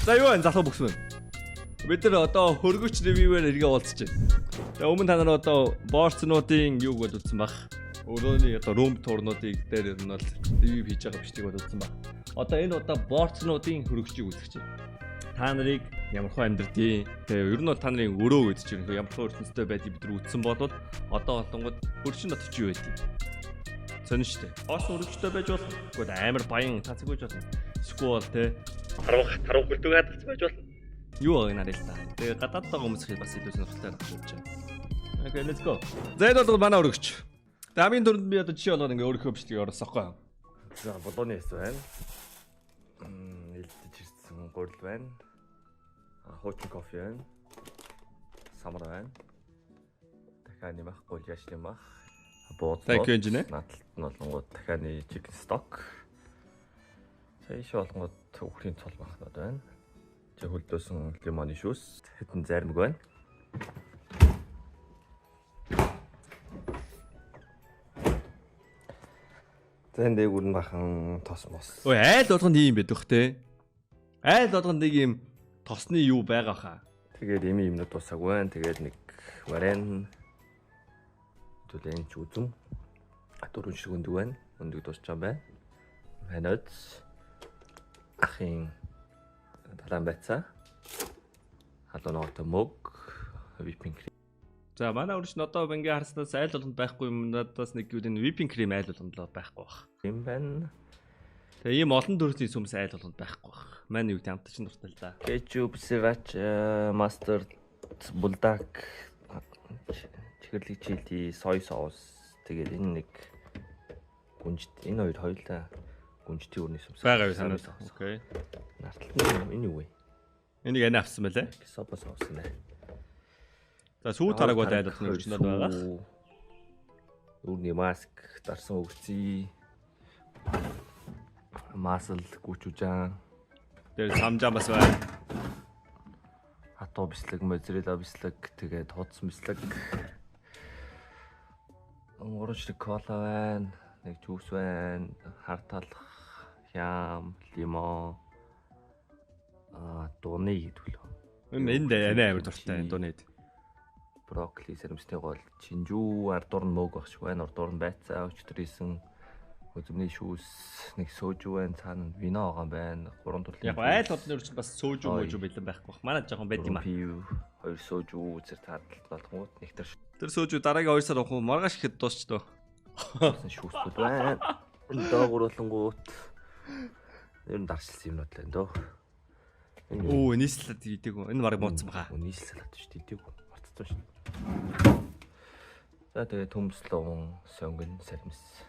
За юу вэ залуу бүкс мэн. Бид нар одоо хөргөч ревювээр эргээ уулзч байна. Тэгээ өмнө та нар одоо борцнуудын юуг бол үзсэн баг. Өөрөөний одоо рум турнуудыг дээр нь бол ревю хийж байгаа бичгийг бол үзсэн баг. Одоо энэ удаа борцнуудын хөргөчийг үзэж байна. Та нарыг ямархуу амьдрдیں۔ Тэгээ ер нь бол та нарын өрөө гэж чинь ямархуу ертөнцтэй байдгийг бид нар үзсэн болвол одоо олонгод хөргөчөнд дотор чи юу байдгийг сонин штэ. Оос хөргөчтэй байж болно. Гэхдээ амар баян цацаг байж болно. Эсвэл те таруу хөлтөг хадгалж байж болно. Юу аа нарай л та. Тэгээ гадаадтайгаа хүмүүс их бас илүү сонирхолтой байх гэж байна. Okay, let's go. За энэ бол манай өргөч. Тэгээ хамгийн түрүүнд би одоо жишээ болгоод ингээ өөрийнхөө бичлэгийг оруулсахгүй. За болооны хэсэг байна. Элдэж ирсэн гурил байна. Хуучин кофе байна. Самар байна. Дахиад нэмэхгүй яаш нэмэх. Бод. Thank you engineer. Наадталт нь болонгууд дахианы chicken stock. Сэйш болгоод үхрийн цол багтаад байна. Тэг хөлдөөсөн лимоны шүүс, хэдэн зармиг байна. Зэн дээгүүр нь бахан тос мос. Ой айл болгонд ийм байдаг те. Айл болгонд нэг ийм тосны юу байгаа хаа. Тэгээд юмнууд тусаагүй байна. Тэгээд нэг варен төлөөнч үзүм. Дөрвөн шиг өндөг байна. Өндөг дуусч байгаа байна. Ханад ахын талан байцаа. Халуунаатай мөг, whipping cream. За манай өрш нь одоо ингээ харснаас айл болгонд байхгүй юм надаас нэг юу энэ whipping cream айл болгонд байхгүй бах. Тийм байна. Тэгээ ийм олон төрлийн сүмс айл болгонд байхгүй бах. Манай юу тамтч нь дуртай л да. Ketchup, sriracha, mustard, bulldog, чихэрлэг чили, soy sauce. Тэгээд энэ нэг гүнжт энэ хоёр хоёулаа гүнжтийн өрний сүмс. Байгаа юу санаа. Окей. Нартал энэ юу вэ? Энийг анаа авсан байлаа. Соба соус нэ. За сүү тараг бол айл болгоны өрчнөд байгаа. Өрний маск, дарсан өгций. Масл гүчүүжан. Тэр самжаа бас байна. Хатуу бислэг, моцарелла бислэг, тэгээд хуудсан бислэг. Оранжлог кола байна. Нэг жуус байна. Харталх, хям, лимон. Дууны гэдвэл. Энд анаа амар дуртай дуунад. Брокколи, сэрэмсний гол, чинжүү, ардуур нь мөг багш байна. Ардуур нь байцаа, өчтөрийсэн өзмний шүүс, нэг сөөжүү байна, цаана вино байгаа байна. Гурван төрлийн. Яг айл одны өрч бас сөөжүү мөжүү бэлэн байхгүй бах. Манай жоохон байд юм аа. Хоёр сөөжүү зэрэг таадалт болгонгууд нэг тэр сөөжүү дараагийн 2 сар авах маргааш ихэд дуусч дөө. Шүүсүүд байна. Доогуур болонгууд ер нь даршилсан юмнууд л байна дөө. Оо, нийслэлд идээг. Энэ марыг мууцсан баха. Нийслэлд шүү дээ идээг. Мартсан шүү. За тэгээ төмслөн, сонгон, сармс.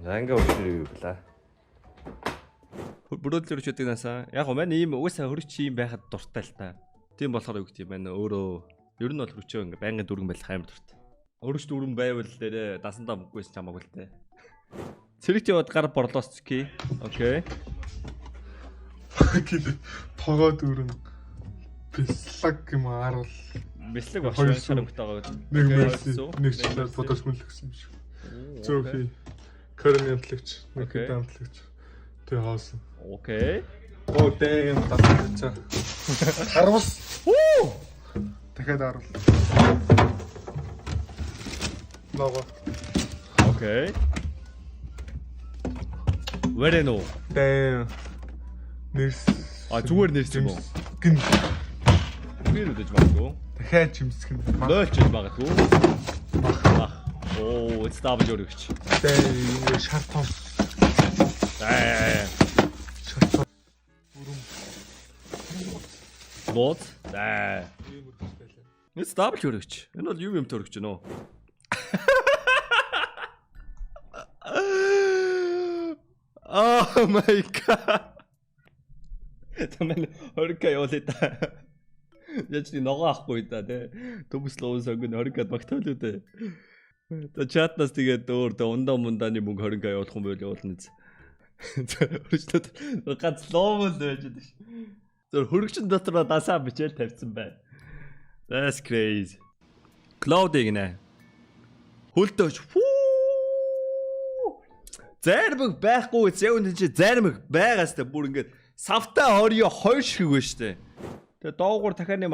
За ингээ өчрөө юулаа. Бүрөөдлөөр ч үдэг насаа. Яг гоо маань ийм угаасаа хөрөч юм байхад дуртай л та. Тийм болохоор үг тийм байна. Өөрөө ер нь бол хөрөчөө ингээ байнгын дүргэн байх амар дуртай. Хөрөч дүргэн байвал дээр дасандаа мөггүйс чамаагүй л те. Цэрэгт яваад гар борлоос ки. Окей. Тогоо дөрөн бислэг юм аарал. Бислэг багш шарангтайгаа. Нэг чилээ бодож мөлгсөн юм шиг. Зөөхий. Корнемтлагч, нэг дамтлагч. Тэ хоосон. Окей. Оо дэм татчихаа. Харвас. Оо. Дахиад аарал. Ногоо. Окей. Вэрэнэ. Дэм. Нэрс. Зүгээр нэрс юм уу? Гин. Би үдэж магадгүй. Дахиад чимсгэн. Лойлч магадгүй. Бах. Оо, it's double өргөч. Дэм шартон. Шартон. Бүрэн. Бод. It's double өргөч. Энэ бол юу юм төрөгч гэнэ үү? Oh my god. Таман хорика явуулъя та. Яаж чи ногоо авахгүй да те. Төмслөө согн хорикад багтаал үү те. За чатнаас тэгээд өөр ундаа мундааны мөнгө хоринга явуулах юм байл явуулна. Хөрчлөд ганц лоомол байж байдаг ш. Зөв хөргөчн дотор дасаа бичээл тавьсан байна. That's crazy. Cloud-ыг нэ. Хөлдөөч. Зармаг байхгүй зэвэн чи зармаг байгаас та бүр ингээд савта хорио хоёр шиг байна штэ. Тэгээ доогуур дахиад нэг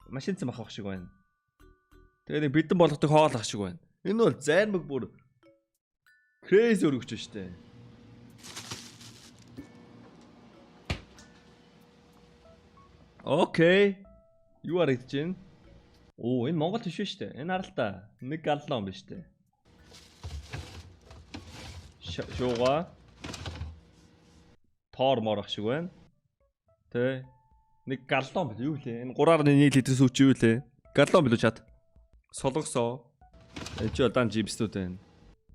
машин цэм авах шиг байна. Тэгээ нэг бидэн болгодог хоол ах шиг байна. Энэ бол зармаг бүр crazy өргөж штэ. Окей. Юу харагдаж байна? Оо, энэ Монгол биш шүү дээ. Энэ харалтаа. Нэг галлон биш дээ. Шууга. Тоор морох шиг байна. Тэ. Нэг галлон бил юу лээ? Энэ 3.1 литрээс үуч юу лээ? Галлон билүү чад. Солонгосоо. Энэ ч удаан жимстүүд байна.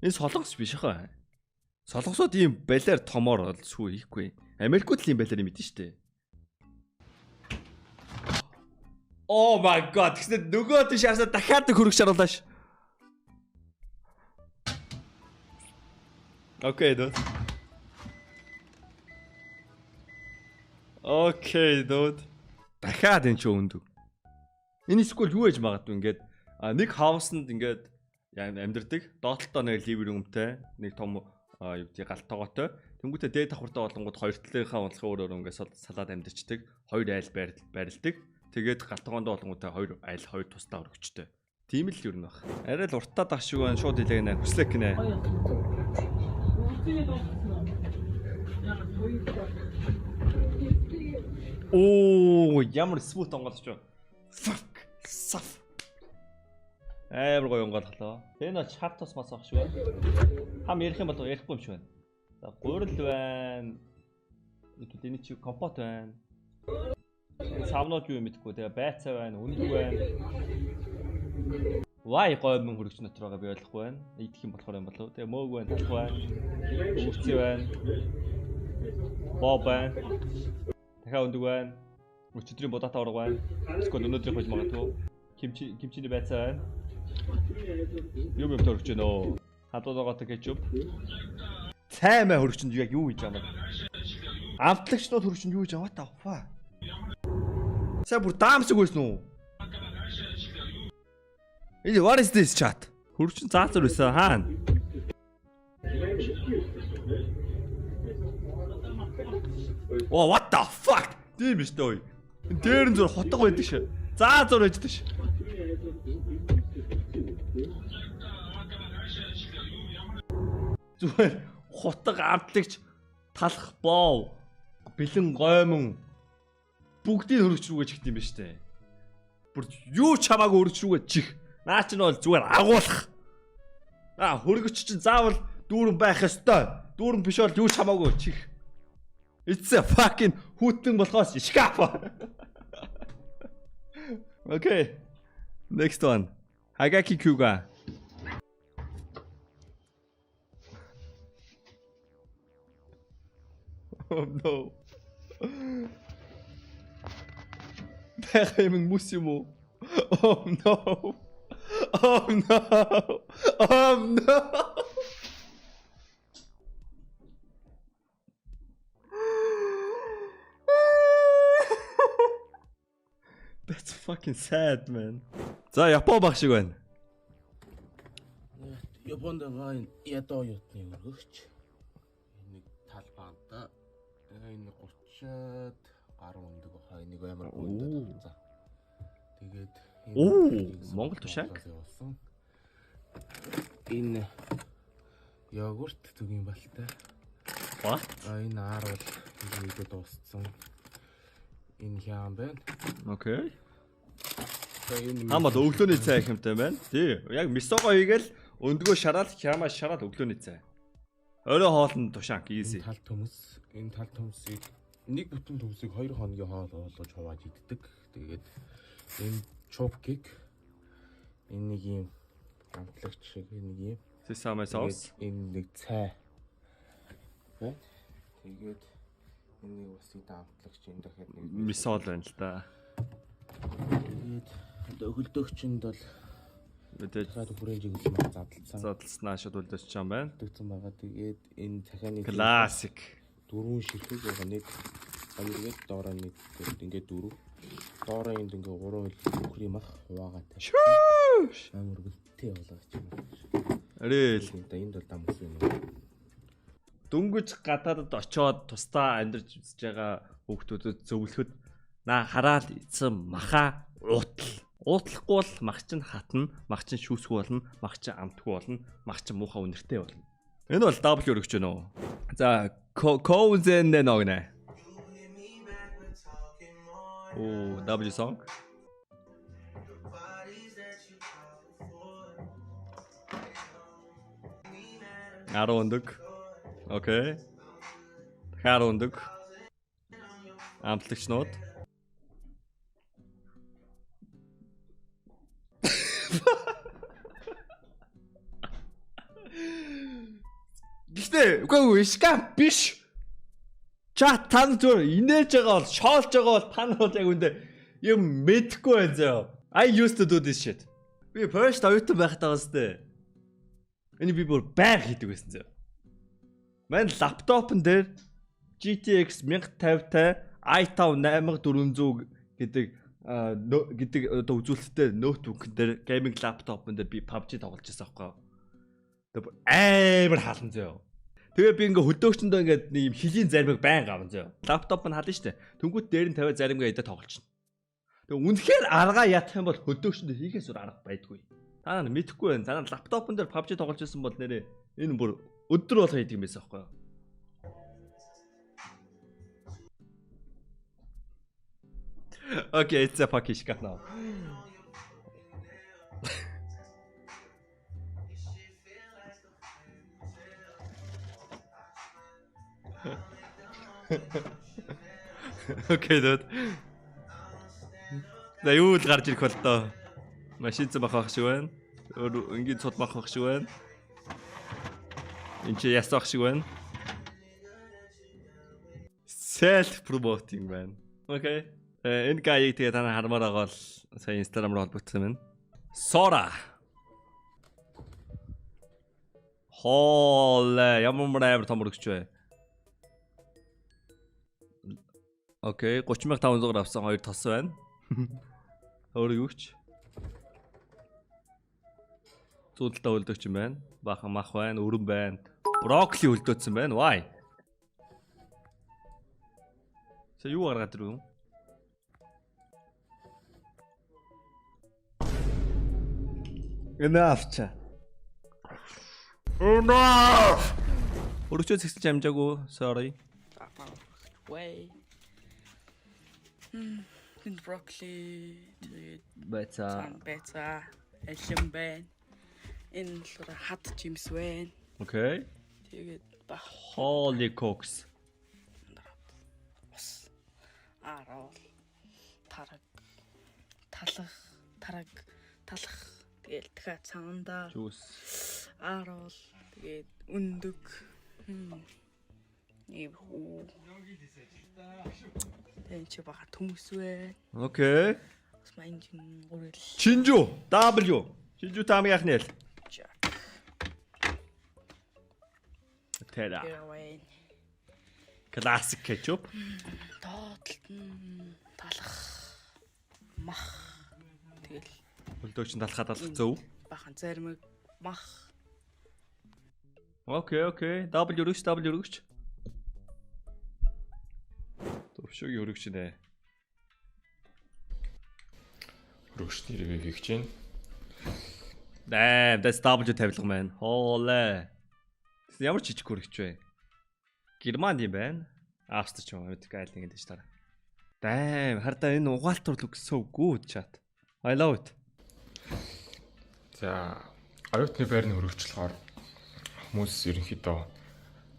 Энэ солонгос биш хаа. Солонгосууд ийм балиар томоор бол сүү хийхгүй. Америкууд л ийм балиар мэдэн шүү дээ. Oh my god, тэгснэ нөгөө тийш харсаа дахиад нэг хөрөг шаруулааш. Окей, дод. Окей, дод. Дахиад энэ ч өндөг. Энэ скул юу ээж магадгүй ингээд нэг хаусанд ингээд амьдэрдэг. Доотлолтоо нэг ливер өмтэй, нэг том юу гэдэг галтоогоотой. Тэнгүүтээ дээд давхартай болонгууд хоёр талынхаа унлахын өөр ингээд салаад амьдэрчдэг. Хоёр айл байрладаг. Тэгээд галтгоонд болонгуудаа хоёр айл хоёр тусдаа өргөчтэй. Тийм л юу нөх. Арай л урттаад ах шиг байна. Шууд хэлээгнэ. Хүслэх гинэ. Оо, ямар смут онголч юу. Fuck. Saf. Амар гоё онголглоо. Энэ бол чартас мас ах шиг байна. Хам ярих юм бол ярихгүй юм шиг байна. За гурил байна. Энийг чи компот байна. Савнууд юу мэдгүй тэгээ байцаа байна, үнэг байна. Вай гоймон хөрөгч дотор байгаа би ойлгохгүй байна. Идэх юм болохоор юм болов. Тэгээ мөөг байна, талх байна. Үүсцээ байна. Боб байна. Дахиад үнэг байна. Өчигдрийн будаатай ураг байна. Эсвэл өнөөдрийн хож магадгүй. Кимчиний байцаа байна. Юм хөрөгч нөө. Хадуудагатай кетчуп. Цаймаа хөрөгчөнд яг юу хийж байгаа юм бэ? Амтлагчнууд хөрөгчөнд юу хийж байгаа вэ? Сая бүр даамсаг байсан уу? Энэ what is this chat? Хөрчин заацар байсан хаана? Oh what the fuck? Тийм биш дээ. Энэ дээр нь зур хотго байдаг ш. Заацар байдаг ш. Зүгээр хотго амтлагч талах боо. Бэлэн гоймон бүгдийг хөрөгч рүүгээ чихт юм ба штэ. Бүр юу ч хамаагүй хөрөгч рүүгээ чих. Наа чинь бол зүгээр агуулах. Хөрөгч чинь заавал дүүрэн байх ёстой. Дүүрэн биш бол юу ч хамаагүй чих. It's a fucking хүүтэн болохоос шкаф. Okay. Next one. Hagaki Kyuga. Oh no. Бэхэмэн мус юм уу? Oh no. Oh no. Oh no. That's fucking sad, man. За Япон баг шиг байна. Японд байгаа энэ ядуу юутны өргөгч. Нэг талбаанда энэ 30-аад гаруй өндөг хаа нэг амар өндөг. За. Тэгээд Монгол тушааг. Энэ йогурт түгийн балтай. What? Энэ аар бол энэ дууссан. Энэ хяам байна. Окей. Хамаад өглөөний цай их юмтай байна. Тий. Яг мисого хийгээл өндгөө шараад хямаа шараад өглөөний цай. Орой хоолнд тушаак easy. Энэ тал төмсийг нэг бүтэн төмсийг 2 хоногийн хоол болгож хувааж иддэг. Тэгээд энэ чопкик энэ нэг юм амтлагч шиг нэг юм Sesame sauce. Энэ нэг цай. Тэгээд энэ нэг бас их амтлагч энэ дахиад нэг Мисол байна л да. Тэгээд өгөлдөгчөнд бол мэдээж цаад хүрээж иглэн задлсан. Задлснаа шууд үлдээч чам байна. Дэгцэн байгаа. Тэгээд энэ цахааны Классик. 4 ширхэг байгаа нэг хоёргээд доороо нэг ингээд 4. Доороо энд ингээ 3 хөл крем ах хуваагатай. Амар гүлтэй болгооч юм. Арэл. Энд бол дамс юм. дөнгөж гадаадд очоод тусдаа амьдарч үзэж байгаа хүүхдүүдэд зөвлөхөд наа хараад эцэн маха уутлахгүй бол мах чинь хатна, мах чинь шүүсгүй болно, мах чинь амтгүй болно, мах чинь муухай үнэртэй болно. Энэ бол W өргөж байна уу? За Cozen ногнэ. Оо W song. Арондог. Окей. Харондог. Амтлагчнууд. Гэхдээ үгүй скам биш. Чат тань зүр инээж байгаа бол шоолж байгаа бол тань бол яг үндэ юм мэдхгүй байна зөө. I used to do this shit. Би first оюутан байхдаа бастай. Энэ би бүр байг хийдэг байсан зөө. Мань лаптопн дээр GTX 1050-тай i5 8400 гэдэг одоо үзүүлэлттэй ноутбук дээр гейминг лаптопн дээр би PUBG тоглож байсан аахгүй. Тэр амар халан зөө. Тэгээ би ингээ хөдөөгчөндөө ингээд ийм хилийн заримыг байн аван зөө. Лаптоп нь хална штэ. Тэнгүүт дээр нь тавиа заримгаа идэ тоглолчихно. Тэгээ үнэхээр аргаа ятах юм бол хөдөөгчөндөө хийхээс өөр арга байдгүй. Та нар мэдэхгүй байна. Та нар лаптопн дээр PUBG тоглож байсан бол нэрээ энэ бүр өдөр болго хийдэг юм байсан аахгүй. Okay, it's a fucking shit now. Okay, dude. За юу л гарч ирэх бол тоо. Машин зам авах шиг байна. Ингээд цод авах шиг байна. Энд чи ясах шиг байна. Self promoting man. Okay. Энэ гайг тэгээ та нар хармаар байгаа бол сая Instagram руу холбогдсон байна. Sora. Хоолой ямар амар том өргөч вэ? Окей, 30500 авсан 2 тос байна. Өөр юуч? Зүудэлтэй хөлдөгч юм байна. Бахан мах байна, өрөн байна. Брокколи хөлдөөцсөн байна. Why? Сая юу гаргаад ирв юм? Enough. Enough. Өргөчөөс ихсэж амжаагүй. Sorry. Way. Broccoli. Бета. Элэм байна. Энэ л хат жимс байна. Okay. Тэгээд бах Holy cooks. Арал. Талах. Тэгээд дахиад цаанда. Juice. Арал. Тэгээд өндөг. Ийм хүү. Тэгээд чи бага төмөс вэ. Okay. Бас манжин гурил. Чинжу. W. Чинжу таамаг яах нэ? Тэра. Яавэн. Classic ketchup. Доотлон талах. Мах. Тэгэл Хөлдөөч нь талхаад алах зөв. бахан заримыг мах. Okay. W өргөч. Төвшөөг өргөч нэ. Өргөч нэрээ хийх чинь. Damn, that's W тавилга маань. Хоолой. Ямар жижиг өргөч вэ? Герман юм байна. Австрич юм Америк айлын гэдэг чинь. Damn, хардаа энэ угаалтур looks so good chat. I love it. За, оюутны байрны өргөжлөхөөр хүмүүс ерөнхийдөө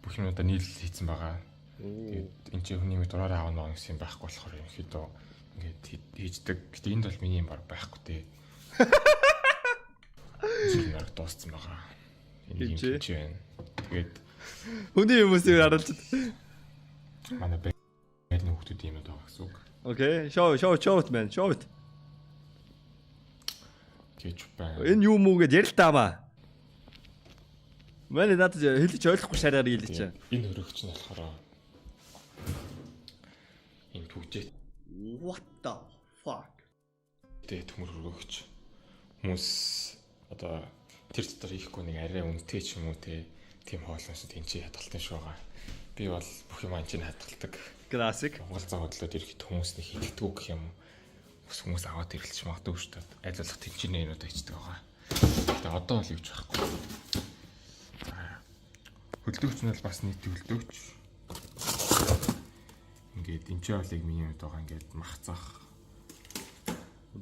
бүх юмудаа нийлэл хийцэн байгаа. Тэгээд энэ чинь хүний мэд дураараа аавна гэсэн юм байхгүй болохоор ерөнхийдөө ингээд хийждэг. Гэтэ энд бол миний юм байхгүй дээ. Энэ яг дууссан байгаа. Энэ юм чи байна. Тэгээд Хүний хүмүүсийг харуулж. манай байрны хүмүүс юм байгаа гэсэн үг. Okay, show it man. Show it. Кетчуп байна. Энэ юу мүү гэдээ ярил таамаа. Манай надад хэлж ойлгохгүй шараар хэлээч. Энэ өргөч нь болохоор энэ түгжээ. What the fuck? Тэ төмөр өргөч. Хүмүүс одоо тэр дотор хийхгүй нэг арай үнэтэй ч юм уу те тийм хоолноос тэнцээ ядгалтай шүү байгаа. Би бол бүх юм анчиг хадгалдаг. Классик. Монгол цаг бодлоод ирэхэд хүмүүсний хийдэгдүү гэх юм. Бас хүмүүс аваад ирэлж магадгүй шүү дээ. Аль болох тэнцэнэ юмуд хийдэг байгаа. Тэгээ одоо бол юуч байхгүй. За хөлдөгч нь бол бас нийт хөлдөгч. Ингээд энэ болыг миний хувьд байгаа ингээд махцах.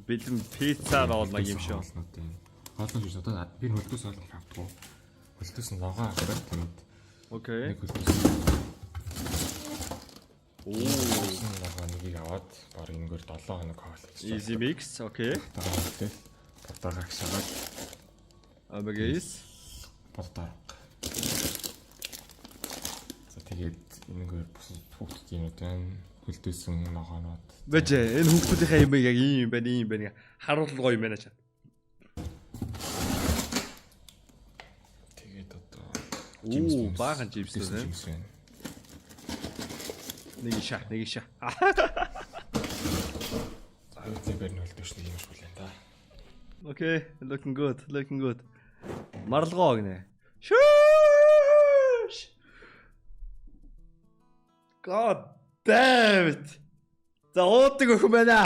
Бэлэн пицца роол маяг юм шүү. Хоолны жишээ одоо би хөлдөөс хоолны авдаг. Хөлдөөс нь ногоо авдаг тэгээд. Окей. Нэг хөлдөөс. Ногоо нэг аваад баг ингээд 7 хоног хоол. Easy mix. Окей. Тэгээд бодоогоо шагаад. Абагис. Бодоо. За тэгээд энэгээр бус хүүхдүүд юм байна. Хөлдөөсөн ногоонууд. Бэж энэ хүүхдүүдийнхээ юм яг ийм юм байна. Харуул гоё юм байна чад. Тэгээд одоо баахан жимс байна. Нэг ишаа. Зэбэр нь хөлдөөш нэг юм шиг үлэн да. Окей, looking good. Марлгоо гинэ. Шш. God damn it. За уудаг өхөн байна.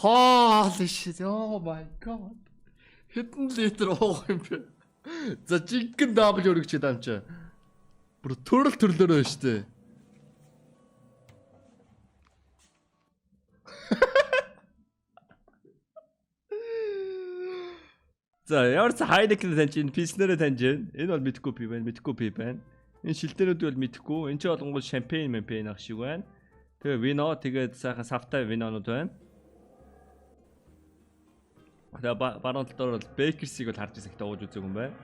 Holy shit. Oh my god. Хэдэн литр уух юм бэ? За жинхэнэ дабл өргөчээд амчаа. Бүр төрлөөр байна шүү дээ. За ямар ч Heineken таньж энэ Pilsner таньж энэ бол мэдхгүй пи байна. Энэ шилтэнүүд бол мэдхгүй. Энэ ч болгонгол шампань ах шиг байна. Тэгээ вино тэгээд сайхан савтай винонууд байна. Тэгээ баруун талдаар бол Bakersig бол харж ирсэхтэй ууж үзэг юм байна.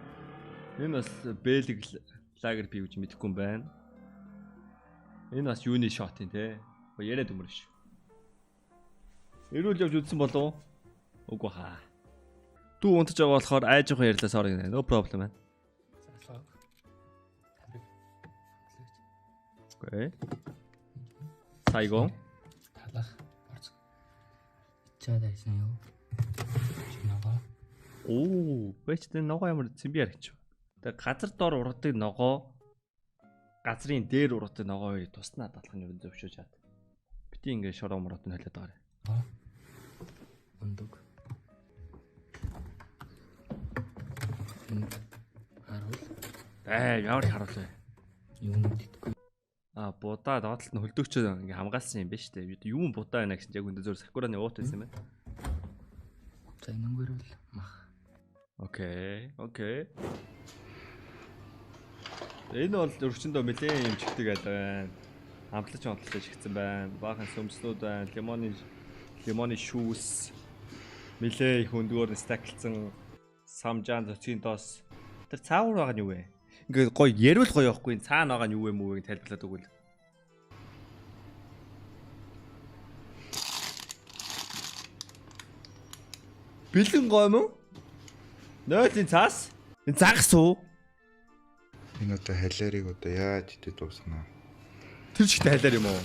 Энэ бас Belg лагер пи гэж мэдхгүй юм байна. Энэ бас юуны шот юм те. Яриад өмөр ш. Эрүүл явж үзсэн болов уу? Үгүй хаа. Дүү унтаж байгаа болохоор айж явах ярьлаа sorry гэнэ. No problem man. Окей. Сайгон. талах борц. Ичээд байсан юу? Ногоо. Оо, бэчтэй ногоо ямар цэмби яригч. Тэгээ газар дор ургадаг ногоо газрын дээр ургадаг ногоо хоёрыг туснаа дадлах нь юу зөвшөөж чад. Бити ингээ шороо морот нь холиод байгаа. Ундаг. Харуул. Ямар харуул вэ? Юу мэддэггүй. Будаа доотлолт нь хөлдөгчөө ингээ хамгаалсан юм байна шүү дээ. Юу будаа байна гэсэн яг үндэ зөөр сакураны уут байсан юм байна. За энэгээр бол мах. Окей. Энэ бол өргөчөндөө нэлээд юм чигтэй байдаг. Амтлаж чигцэн байна. Баахан сөмснүүд байна. Лимоны шүүс. Нэлээд их өндгөөр стаклцсан самжаан зөцгийн доос. Тэр цаавар байгаа нь юу вэ? Ингээ гоё ярил гоё явахгүй цаана байгаа нь юу вэ мүү гэж тайлбарлаад өгвөл. Бэлэн гоё юм уу? Нойлын цаас? Энэ загас уу? Энэ одоо халиарыг одоо яаж идэж дуусна? Тэр чигтэй халиар юм уу?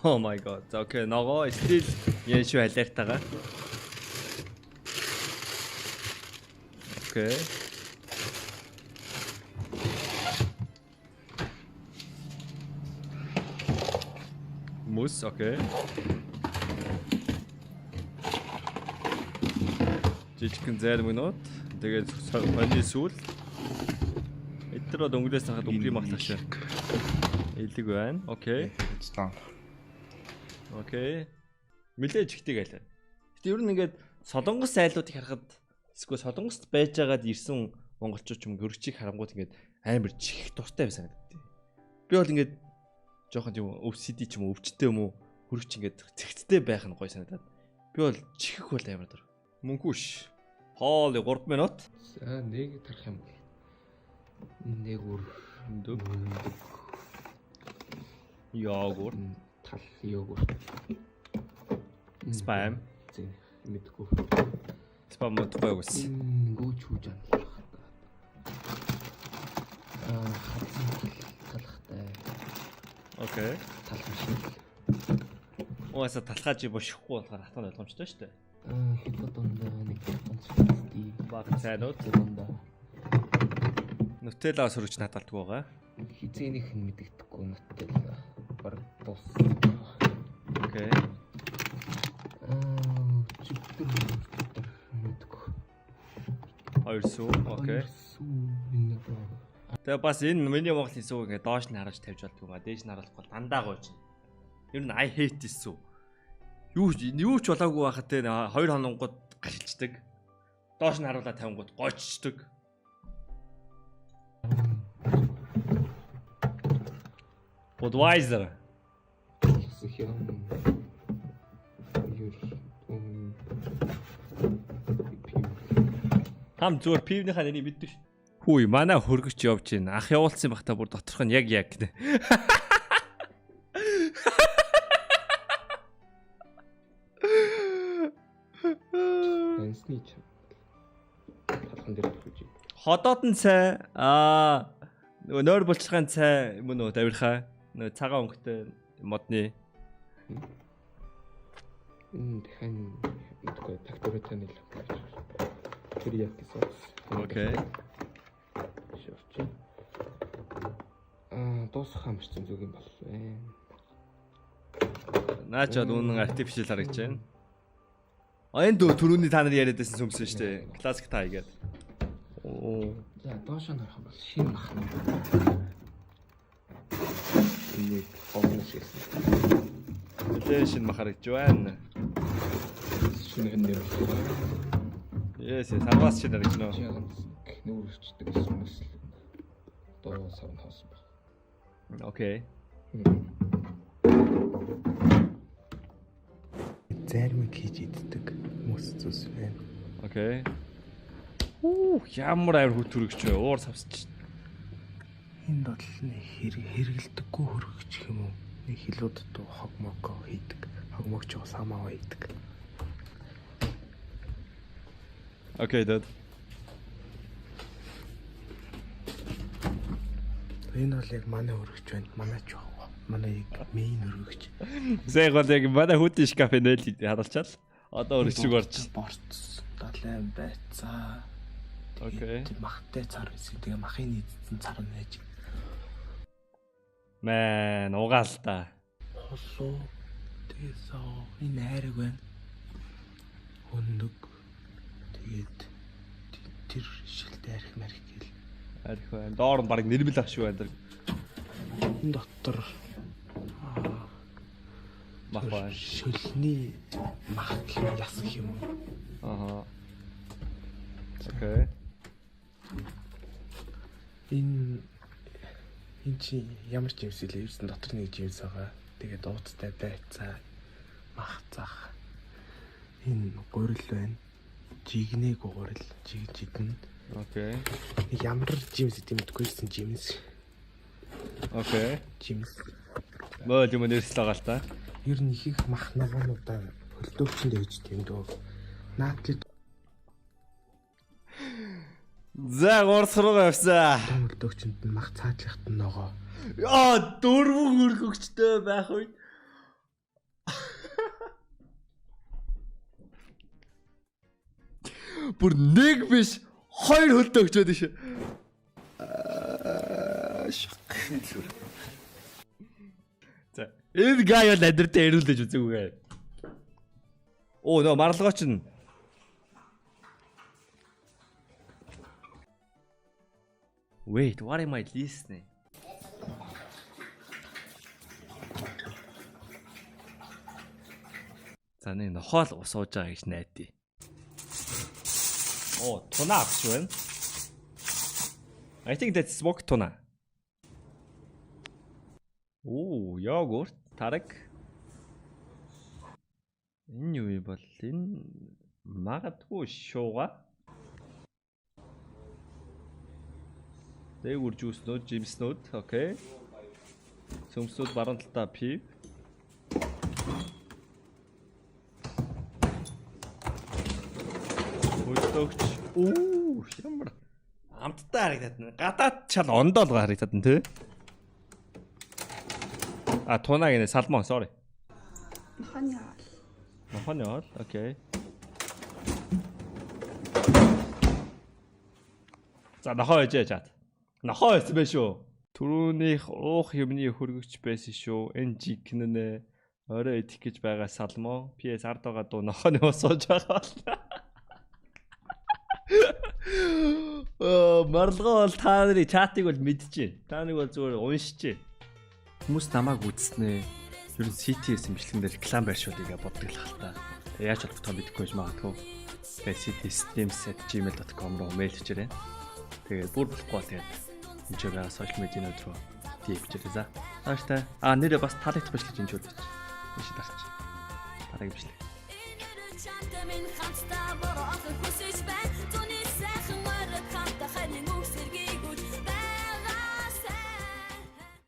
Oh my god. За окей, ногоо стил яа шүү халиартайгаа. Окей. Мус, окей. Жижигхэн зайр минут. Тэгээд хоньны сүүл. Эдгээр бол өнгөрөөс хахад өнгөрийн мах тагшаа. Элэг байна. Окей. Окей. Мэлэж ихтэй гэлээ. Гэтэ ер нь ингээд солонгос айлуудыг харахад эсвэл солонгост байж байгаад ирсэн монголчууд ч юм гөрөгчийг харангууд ингээд амар чих дуртай байсан гэдэг. Би бол ингээд жоохон тийм өвсөд ч юм уу өвчтэй юм уу хөрөгч ингээд цэгцтэй байх нь гоё санагдаад. Би бол чихэх бол амар дор. Мөнхүш. Хоол 3 минут. За нэг тарах юм бол. Нэг үр Дөг. Йогурт. тал йогурт. Спам. Зин мэдгүй. Спам мод гоё ус. Гүүч хүүж амлах. Талхтай. Окей. Талх шиг. Угаасаа талхаажи бошихгүй болохоор хатан ойлгомжтой шүү дээ. хэд дундаа нэг концерт Баг цайнууд. дундаа Нутелла сөрөгч надалдаг байгаа. хизээнийх нь мэддэхгүй нүтэл баг дуус. Окей. Чиптэр мэддэхгүй. 200. Окей. Энэ доо. Тэгээ бас энэ миний Монголын сүү ингээд доош нь харж тавьж болдгоо ма. Дээш нь харуулахгүй дандаа гоож. Ер нь I hate this сүү. Юу ч болоогүй байхад те 2 хоногод гарчдаг. Доош нь харуулаад тавингууд гойчдаг. Budweiser. Хам зүгээр пивнийхаа нэрийг мэддэг ш. Хүй манай хөргөч явж байна. Ах явуулсан бах та бүр доторх нь яг гэнэ. Энсний ч. Талхан дээр өгч. Ходоод нь цай нөгөө нойр булчлагын цай юм уу давирхаа нөгөө цагаан өнгөтэй модны дахин мэдгүй тактуртай нэл. Тэр яг гэсэн. окей. Шорч. Дуусах амарсан зүг юм бол байна. Наач бол үнэн artificial харагдаж байна. Энэ түрүүний та нар яриад байсан сүмсэн шүү дээ. Classic tie гэдэг. Оо. За доош нь харах юм бол шин махна. Энийг хогно шилсэн. Нэлээд шин махарагч байна. Шинэ нэр. Yes, таваас шин харагдаж нөө. Нүүрчдэг гэсэн юм эсвэл доо савн хоосон баг. Окей. Зарим хийж иддэг хүмүүс зүс байна. Окей. Ямар амар хөтөрөгч вэ? Уур савсч. Энд бол нэг хэрэгэлдэггүй хөргөч юм уу? Нэг хилүүд дуу хогмоко хийдэг. Хогмогч самаа хийдэг. Окей, дод. Энэ бол яг манай хөргөч байна. Манай ч яг манай яг мейн хөргөч. Зэг бол яг манай хүүтийн шкафе нэл харуулчаал. Одоо өргөчөг орж. Борц 70 байцаа. Окей. Махтай цар байсан. Тэгээ махын нийцсэн цар нэж. Мэн угаал та. Холоо. Тэсаа энэ хайраг байна. Хөндөг. Тэгээд тэр шилтэй арх марх гэл. Арих байна. Доор нь баг нэрмэл ах шүү байна. Энэ дотор Мах байна. шөлний мах яс гэх юм уу? Аха. Окей. Энэ чи ямар жимс илээ? Ерсэн дотор нэг жимс байгаа. Тэгээд дууцтай байцаа мах зах. Энэ гурил байна. Жигнэг гурил, жигэн. Окей. Нэг ямар жимс идэмдгүйсэн жимс. Окей. Жимс. Мөн юм нэрсэл байгаа л та. Ер нь их их мах ногоонуудаа хөлтөөгчөнд ээж тэмдэг. Наадлыг За гурсруу явсаа. хөлтөөгчөнд нь мах цаадлахт нь ногоо. Яа дөрвөн хөргөгчтэй байх үед. Бүр нэг биш хоёр хөлтөө өгчөөд ш. За энэ гай бол адиртай ирүүлж үзээгүй. Оо нөө марлгооч нь. Wait, what am I listening? За нэг нохоол усууж байгаа гэж найдаа. Оо, туна авч байна. I think that's smoked tuna. Оо, йогурт, тараг. Энэ юу бол энэ магадгүй шууга. Дээгүр жүүснүүд, жимснүүд, окей. Цөмсүүд баруун талдаа пив. Хөлтөгч. Оо, ямар амттай харагдаад. Гадаад чал ондоол харагдаад нь тий. А тунаг нэ салмон, sorry. Маханы аал. Маханы аал, окей. За нохоо ээжээ чад. Нохоо байсан байх шүү. Түрүүнийх уух юмны хөргөгч байсан шүү. Энэ жигнэнэ орой идэх гэж байгаа салмоо. PS ард байгаа дуу нохооны ус сууж байгаа. Марлгоо бол та нарын чатыг бол мэдчихээн. Та нэг бол зүгээр уншиж. Хүмүүс намайг үзснээ. Ер нь CTS имжлэгэн дээр реклам байршуудыг боддог л хальтаа. Яаж холбогдохоо мэдэхгүй байж магадгүй. Тэгээд ctsteams@gmail.com руу мэйл хийчээрэй. Тэгээд бүр болохгүй бол тэгээд энэ ч байгаа сошиал медианууд руу тийвчээрэй за. Тааштай. Нэрээ бас талагдах биш гэж энэ ч үлдээч. Биш дарч. Тараг бишлээ. Минь хамтдаа бороо охин хүсэж байна. Түүний сайхан морог хамтдаа хайрын үг сэрgi